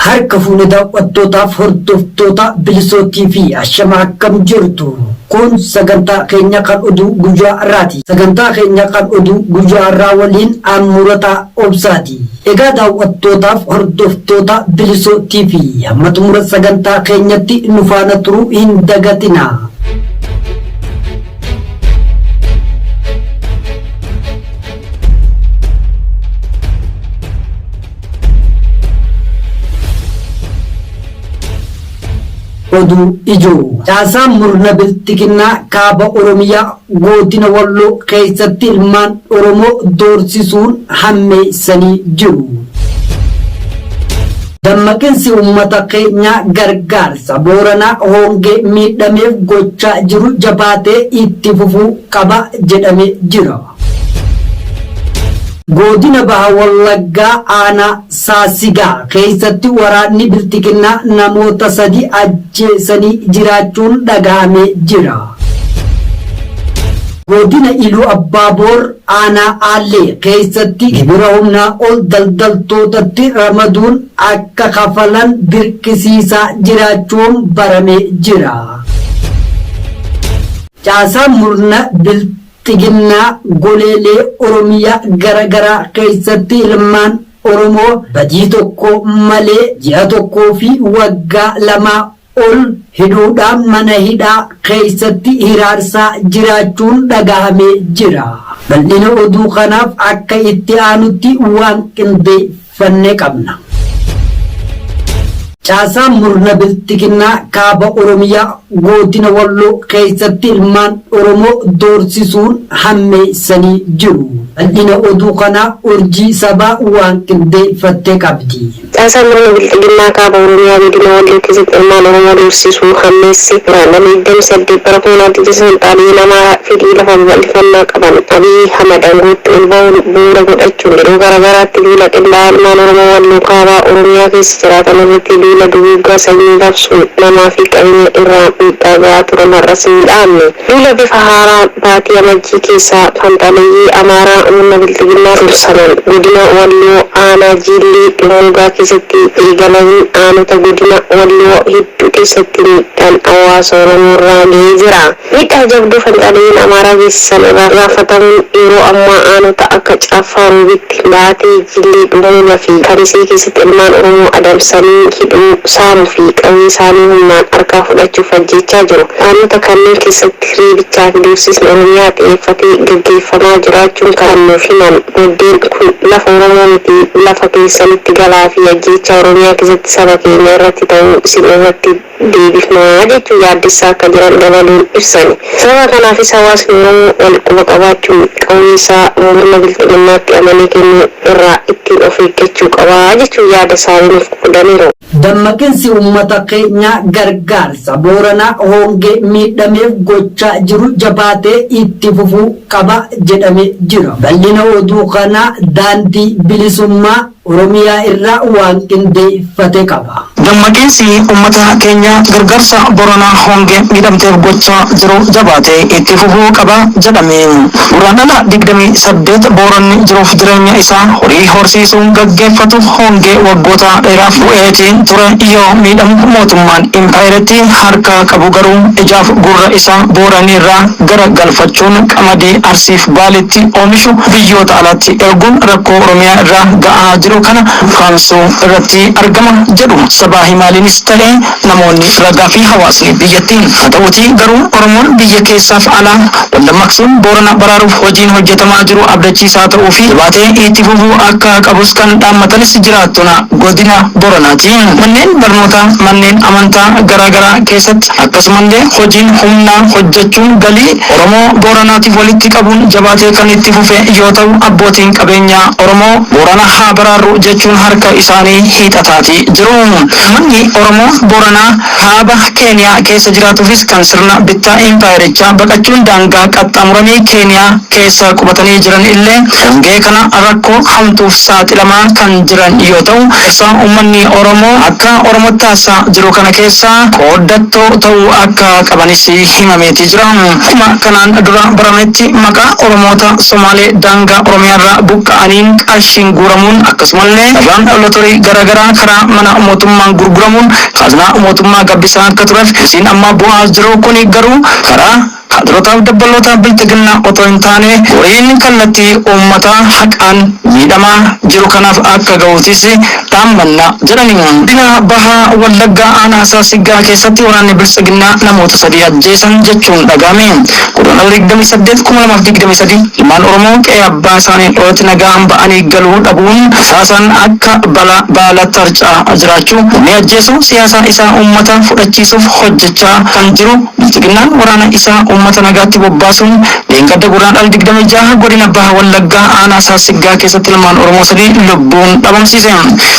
Harka fuune daawwattootaaf hordoftoota bilisootii fi ashama akkam jirtu. Kun sagantaa keenya kan oduu guyyaa irraati. Sagantaa keenya kan oduu guyyaa irraa waliin Murataa Obsaati. Egaa daawwattootaaf hordoftoota bilisootii fi hamma xumura sagantaa keenyatti nu faana turuu hin dagatina. Oduu ijoo caasaan murna biltiginnaa kaaba Oromiyaa godina Walloo keessatti ilmaan Oromoo doorsisuun hammeessanii jiru. Dammaqinsi uummata keenyaa gargaarsa Booranaa hongee miidhameef gochaa jiru jabaatee itti fufuu qaba jedhamee jira. Godina Baha Wallaggaa aanaa Saasigaa keessatti waraanni biltiginnaa namoota 3 ajjeesanii jiraachuun dhagahamee jira. Godina Iluu Abbaaboor aanaa Aallee keessatti gibira humnaa ol daldaltootatti ramaduun akka kafalan dirqisiisaa jiraachuun baramee jira. Caasaan murna biltiginnaa goleelee Oromiyaa garagaraa keessatti ilmaan Oromoo badii tokko malee ji'a tokkoo fi waggaa 2 ol hidhuudhaan mana hidhaa keessatti hiraarsaa jiraachuun dhagahamee jira. Bal'ina oduu kanaaf akka itti aanutti waan qindeeffannee qabna. Caasaan murna biltiginnaa kaaba Oromiyaa godina Walloo keessatti ilmaan Oromoo doorsisuun hammeessanii jiru. Bal'ina oduu kanaa urjii sabaa waan qindeeffattee qabdi. Caasaan murna biltiginnaa kaaba Oromiyaa godina Walloo keessatti ilmaan Oromoo doorsisuun hammeesse naannoo 28 bara 2009 xaaliin namaa fedhii lafa bal'ifannaa qaban Abiy Ahmed aangooti ol ba'uun bu'uura godhachuun yeroo garagaraatti duula qindaa'aa ilmaan Oromoo Walloo kaaba Oromiyaa keessa jiraatan irratti duula duguuggaa sanyii labsuun namaa fi qabeenya irraa miidhaa gahaa turan har'as hin dhaabne. Duula bifa haaraa baatii amajjii keessaa fanxaaleeyyii Amaaraa murna biltiginnaa dursaman godina Walloo aanaa Jillee Dummuugaa keessatti eegalanii aanota godina Walloo hedduu keessatti miidhaan hawaasa Oromoo irraa gahee jira. Miidhaa jabduu fanxaaleeyyiin Amaaraa geessisan irraa raafatamuun yeroo ammaa aanota akka Caaffaa Roobitti, Baatee, Jillee Dummuugaa fi Kamisee keessatti ilmaan Oromoo adamsanii hidhuu saamuu fi qabee isaanii humnaan harkaa fudhachuuf ajjechaa jiru. Aanota kanneen keessatti reebichaa fi doorsisni Oromiyaa xiyyeeffatee gaggeeffamaa jiraachuun kan nuuf himan. Muddeen kun lafa Oromoo miti lafa keessanitti galaa fi ajjechaa Oromiyaa keessatti saba keenya irratti ta'uu isin irratti deebifnaa jechuun yaaddessaa akka jiran dabaluun ibsani. Sababa kanaafis hawaasni Oromoo wal quba qabaachuun qawwee isaa murna biltiginnaatti amanee kennuu irraa ittiin of eeggachuu qabaa jechuun yaada isaanii nuuf qodaniiru. Dammaqinsi uummata keenyaa gargaarsa Booranaa hongee miidhameef gochaa jiru jabaatee itti fufuu qaba jedhamee jira. Bal'ina oduu kanaa daandii bilisummaa Oromiyaa irraa waan qindeeffate qaba. Dammaqinsi uummata keenya gargaarsa Booranaa hongee miidhamteef gochaa jiru jabaatee itti fufuu qaba jedhame. Guraandhala 28 Booranni jiruuf jireenya isaa horii horsiisuun gaggeeffatu hongee waggoota dheeraaf bu'eetiin ture yoo miidhamu mootummaan impaayiritti harka qabu garuu ijaaf gurra isaa Booranii irraa gara galfachuun qamadii Arsiif Baaleetti oomishu biyyoota alaatti erguun rakkoo Oromiyaa irraa ga'aa jiru kana faansuu irratti argama jedhu sabaa himaaliinis ta'ee namoonni ragaa fi hawaasni biyyattiin. Haa ta'uutii garuu Oromoon biyya keessaaf alaa dammaqsuun Boorana baraaruuf hojiin hojjetamaa jiru abdachiisaa ta'uu fi jabaatee itti fufuu akka qabus kan dhaammatanis jiraattota godina Booranaati. Manneen barnootaa, manneen amantaa garaagaraa keessatti akkasumallee hojiin humnaa hojjechuun galii Oromoo Booranaatiif walitti qabuun jabaatee kan itti fufe yoo ta'u abbootiin qabeenyaa Oromoo Boorana haa baraaru jechuun harka isaanii hiixataati jiru. Manni Oromoo Booranaa kaaba Keeniyaa keessa jiraatuufis kan sirna bittaa impaayirichaa baqachuun daangaa qaxxaamuranii Keeniyaa keessa qubatanii jiran illee hongee kana rakkoo hamtuuf saaxilamaa kan jiran yoo ta'u keessaa uummanni Oromoo akka Oromootti taasisaa jiru kana keessaa qooddattoo ta'uu akka qabanis himameeti jira. Akkuma kanaan dura barametti maqaa Oromoota Somaalee daangaa Oromiyaarraa buqqa'aniin qarshiin guuramuun akkasumas akkasumallee dhabaan lotorii garaagaraa karaa mana mootummaan gurguramuun kaaznaa mootummaa gabbisaa akka tureef isiin amma bu'aa jiru kun garuu karaa kaadrotaaf dabbaloota bilchiginaa otoo hin taane goriin kallattii uummataa haqaan miidhamaa jiru kanaaf akka ga'uutis dhaammannaa jedhanii. Dina bahaa wallaggaa aanaa Saasiggaa keessatti waraanni bilchiginaa namoota 3 ajjeesan jechuun dhagahame. Guraandhala 28/2023 ilmaan Oromoo qe'ee abbaa isaanii dhooti nagaan ba'anii galuu dhabuun saasan akka baala tarcaa jiraachuu ni ajjeesu siyaasa isaa uummata fudhachiisuuf hojjechaa kan jiru bilchiginaan waraana isaa uummata nagaatti bobbaasuun leengadda guraandhala 26 godina bahaa wallaggaa aanaa Saasiggaa keessatti ilmaan Oromoo 3 lubbuun dhabamsiise.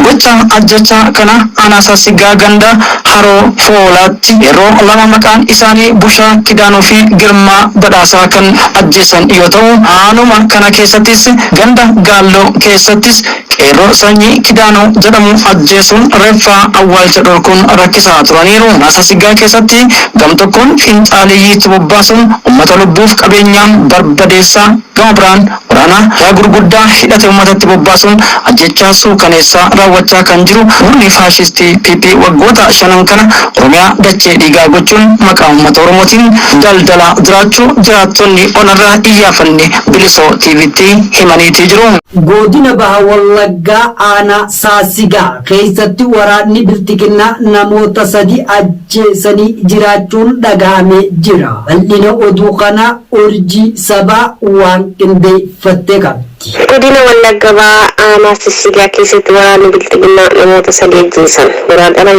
Gocha ajjechaa kana aanaa Saasiggaa ganda haroo foolaatti yeroo lama maqaan isaanii Bushaa Kidaanoo fi Girmaa Badhaasaa kan ajjeesan yoo ta'u aanuma kana keessattis ganda Gaalloo keessattis qeerroo sanyii Kidaanoo jedhamu ajjeesuun reeffaa awwaalcha dhorkuun rakkisaa turaniiru. Saasiggaa keessatti gamtokkoon fiinxaaleeyyiitti bobbaasuun uummata lubbuuf qabeenyaan barbadeessaa gama biraan waraana gurguddaa hidhate uummatatti bobbaasuun ajjechaa suukaneessaa raawwachaa kan jiru murni faashistii PP waggoota 5 kana Oromiyaa dachee dhiigaa gochuun maqaa uummata Oromootiin daldalaa jiraachuu jiraattonni onarraa iyyaafannee Bilisoo TV'tti himaniitii jiru. Godina bahaa wallaggaa aanaa Saasiggaa keessatti waraanni bilchiginaa namoota 3 ajjeesanii jiraachuun dhagahamee jira. Bal'ina oduu kana urjii sabaa waan qindeeffattee qabdi. Godina wallaggaa bahaa aanaa Saasiggaa keessatti waraanni bilchiginaa namoota 3 ajjeesan. Guraandhala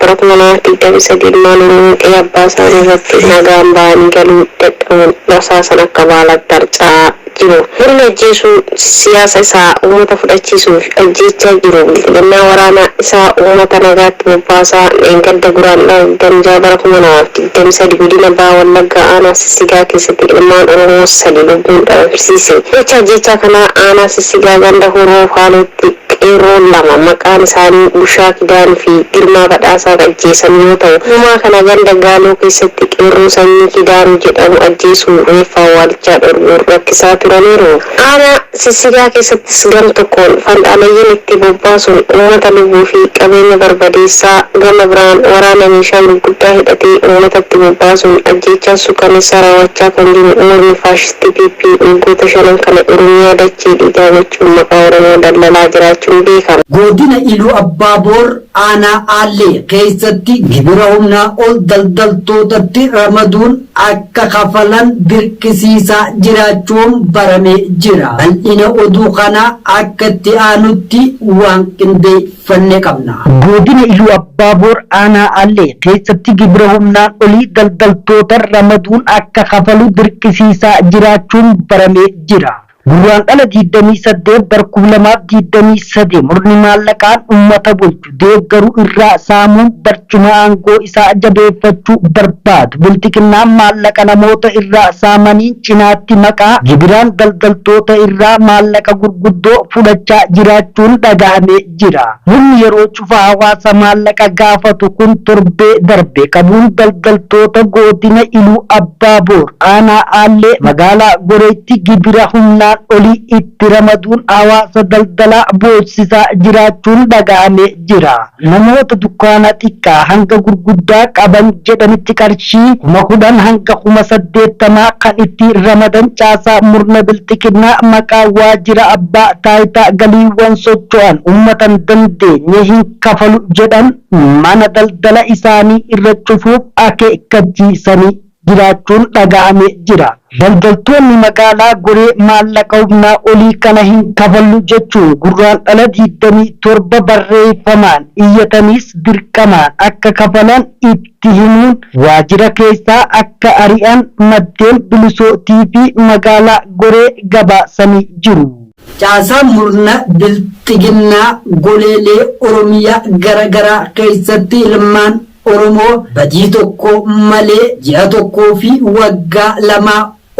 28/2023 ilmaan Oromoo qe'ee abbaa isaanii irratti nagaan ba'anii galuu dadhabuun rasaasan akka baala tarcaa jiru. Murni ajjeesuu siyaasa isaa uummata fudhachiisuuf ajjechaa jiru. Bilchiginaa waraana isaa uummata nagaatti bobbaasaa leengadda guraandhala 26/2023 godina bahaa wallaggaa aanaa Saasiggaa keessatti ilmaan Oromoo 3 lubbuun dhabamsiise. Gocha ajjechaa kana aanaa Saasiggaa ganda horoo faalootti qeerroo 2 maqaan isaanii Bushaa Kidaanoo fi Girmaa Badhaasaa ajjeesan yoo ta'u uumaa kana ganda Gaaloo keessatti qeerroo sanyii Kidaanoo jedhamu ajjeesuun reeffaa awwaalchaa dhorkuun rakkisaa turaniiru. Aanaa Saasiggaa keessattis gamtokkoon fiinxaaleeyyiin itti bobbaasuun uummata lubbuu fi qabeenya barbadeessaa gama biraan waraana meeshaa gurguddaa hidhatee uummatatti bobbaasuun ajjechaa suukaneessaa raawwachaa kan jiru murni faashistii PP waggoota 5 kana Oromiyaa dachee dhiigaa gochuun maqaa Oromoo daldalaa jiraachuun beekama. Godina Iluu Abbaaboor aanaa Aallee keessatti gibira humnaa ol daldaltootatti ramaduun akka kafalan dirqisiisaa jiraachuun baramee jira. Bal'ina oduu kana akka itti aanutti waan qindeeffannee qabna. Godina Iluu Abbaaboor aanaa Aallee keessatti gibira humnaan olii daldaltoota ramaduun akka kafalu dirqisiisaa jiraachuun baramee jira. Guraandhala 28/2023 murni maallaqaan uummata bulchu deeggaruu irraa saamuun barcuma aangoo isaa jabeeffachuu barbaadu. Bilchiginaan maallaqa namoota irraa saamaniin cinaatti maqaa gibiraan daldaltoota irraa maallaqa gurguddoo fudhachaa jiraachuun dhagahamee jira. Murni yeroo cufaa hawaasa maallaqa gaafatu kun torbee darbe qabuun daldaltoota godina Iluu Abbaaboor aanaa Aallee magaalaa Goreetti gibira humnaan olii itti ramaduun hawaasa daldalaa boosisaa jiraachuun dhagahamee jira. Namoota dukkaana xiqqaa hanga gurguddaa qaban jedhanitti qarshii 10,000 hanga 80,000 kan itti ramadan caasaa murna bilchiginaa maqaa waajjira abbaa taayitaa galiiwwan socho'an uummatan dandeenye hin kafalu jedhan mana daldala isaanii irra cufuuf akeekkachiisanii jiraachuun dhagahamee jira. Daldaltoonni magaalaa Goree maallaqa humnaa olii kana hin kafallu jechuun guraandhala 27 barreeffamaan iyyatanis dirqamaan akka kafalan itti himuun waajjira keessaa akka ari'an maddeen Bilisoo TV magaalaa Goree gabaasanii jiru. Caasaan murna bilchiginaa goleelee Oromiyaa garaagaraa keessatti ilmaan Oromoo badii tokko malee ji'a tokkoo fi waggaa 2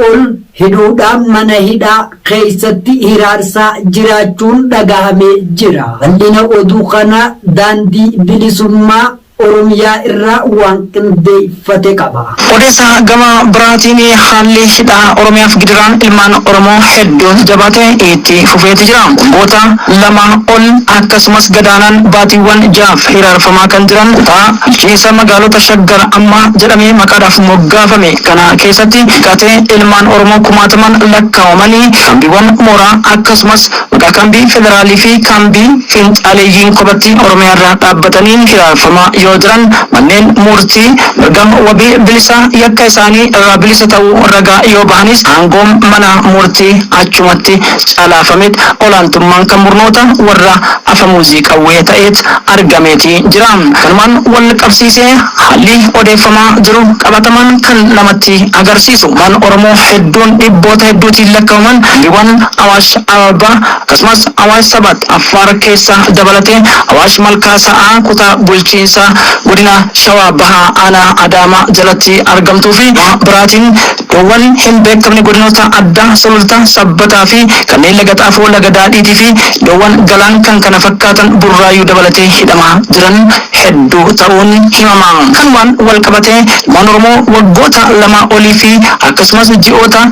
ol hidhuudhaan mana hidhaa keessatti hiraarsaa jiraachuun dhagahamee jira. Bal'ina oduu kana daandii bilisummaa Oromiyaa irraa waan qindeeffate qaba. Odeessa gama biraatiin haalli hidhaa Oromiyaaf gidiraan ilmaan Oromoo hedduun jabaatee itti fufeeti jira. Waggoota lama ol akkasumas gadaanaan baatiiwwan jaaf hiraarfamaa kan jiran kutaa bulchiinsa magaalota Shaggar Ammaa jedhamee maqaadhaaf moggaafame kana keessatti gatee ilmaan Oromoo kumaataman lakkaa'amanii kambiiwwan mooraa akkasumas maqaa kambii federaalii fi kambii finxaaleeyyiin kophaatti Oromiyaa irraa dhaabbataniin hiraarfamaa yoo jiran manneen murtii mirga wabii bilisa yakka isaanii irraa bilisa ta'uu ragaa yoo bahanis aangoon mana murtii achumatti calaafamet olaantummaan kan murnoota warra afamuuzii qawwee ta'eet argameeti jira. Kanumaan wal qabsiisee haalli odeeffamaa jiru qabataman kan namatti agarsiisu man Oromoo hedduun dhibboota hedduutiin lakkaa'aman kambiiwwan Awaash Ababa akkasumas Awaash Sabat Affaar keessa dabalatee Awaash Malkaa Sa'aa kutaa bulchiinsa godina Shawaa Bahaa Aanaa Adaamaa jalatti argamtuu fi biraatiin iddoowwan hin beekamne godinoota addaa Sulultaa Sabbataa fi kanneen laga Xaafoo laga Daadhiitii fi iddoowwan galaan kan kana fakkaatan Burraayyuu dabalatee hidhamaa jiran hedduu ta'uun himama. Kanumaan wal qabatee ilmaan Oromoo waggoota lama olii fi akkasumas ji'oota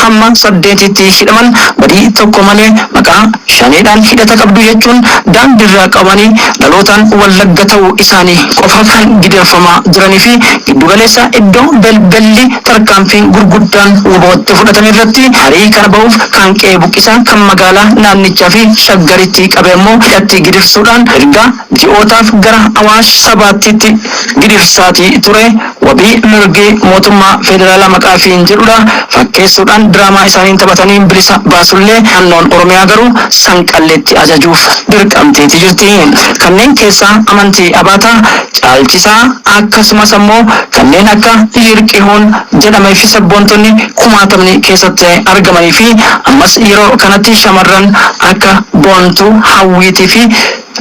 6-8 hidhaman badii tokko malee maqaa shaneedhaan hidhata qabdu jechuun daandiirraa qabanii dhalootaan wallagga ta'uu isaanii qofa kan gidirfamaa jiranii fi giddugaleessa iddoo belbelli tarkaanfiin gurguddaan wabootti fudhatame irratti harii kana ba'uuf kan qe'ee buqqisaa kan magaalaa naannichaa fi Shaggaritti qabe immoo hidhatti gidirsuudhaan erga ji'ootaaf gara Awaash Sabaatitti gidirsaatii ture wabii mirgi mootummaa federaalaa maqaa fiin jedhudha fakkeessuudhaan diraamaa isaaniin taphatanii bilisa baasullee naannoon Oromiyaa garuu sanqalleetti ajajuuf dirqamteeti jirti. Kanneen keessaa amantii Abaataa caalchisaa akkasumas ammoo kanneen akka Yirqihuun jedhamee fi sabboontonni kumaatamni keessatti argamanii fi ammas yeroo kanatti shamarran akka Boontuu Hawwiitii fi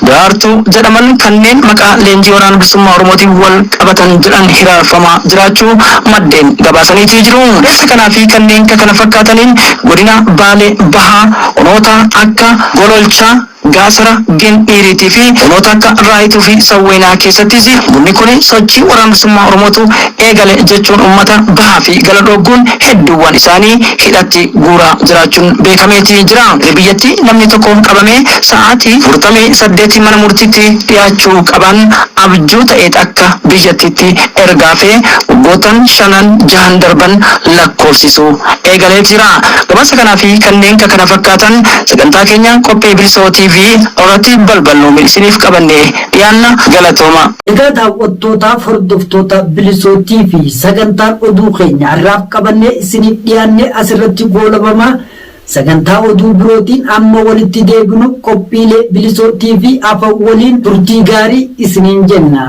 Daartuu jedhaman kanneen maqaa leenjii waraana bilisummaa Oromootiin wal qabatan jedhan hiraarfamaa jiraachuu maddeen gabaasaniitii jiru. Odeessa kanaa fi kanneen kana fakkaataniin godina Baalee Bahaa onoota akka Gololchaa Gaasara Gendhiiriitii fi onoota akka Raayituu fi Sawweenaa keessattis bunni kun sochii waraana bilisummaa Oromootu eegale jechuun uummata bahaa fi gala dhooguun hedduuwwan isaanii hidhatti guuraa jiraachuun beekameetii jira. Biyyatti namni tokko qabamee sa'aatii 48 mana murtiitti dhiyaachuu qaban abjuu ta'eet akka biyyattitti ergaafee waggootan 5-6 darban lakkoofsisuu eegalee jira. Gabaasa kanaa fi kanneen kana fakkaatan sagantaa keenya qophii Bilisoo TV irratti balballoon isiniif qabannee dhiyaanna galatooma. Egaa daawwattootaaf hordoftoota Bilisoo TV sagantaan oduu keenya har'aaf qabannee isiniif dhiyaanne asirratti goolabama. Sagantaa oduu birootiin amma walitti deebinu qophiilee Bilisoo TV afaan waliin turtii gaarii isiniin jenna.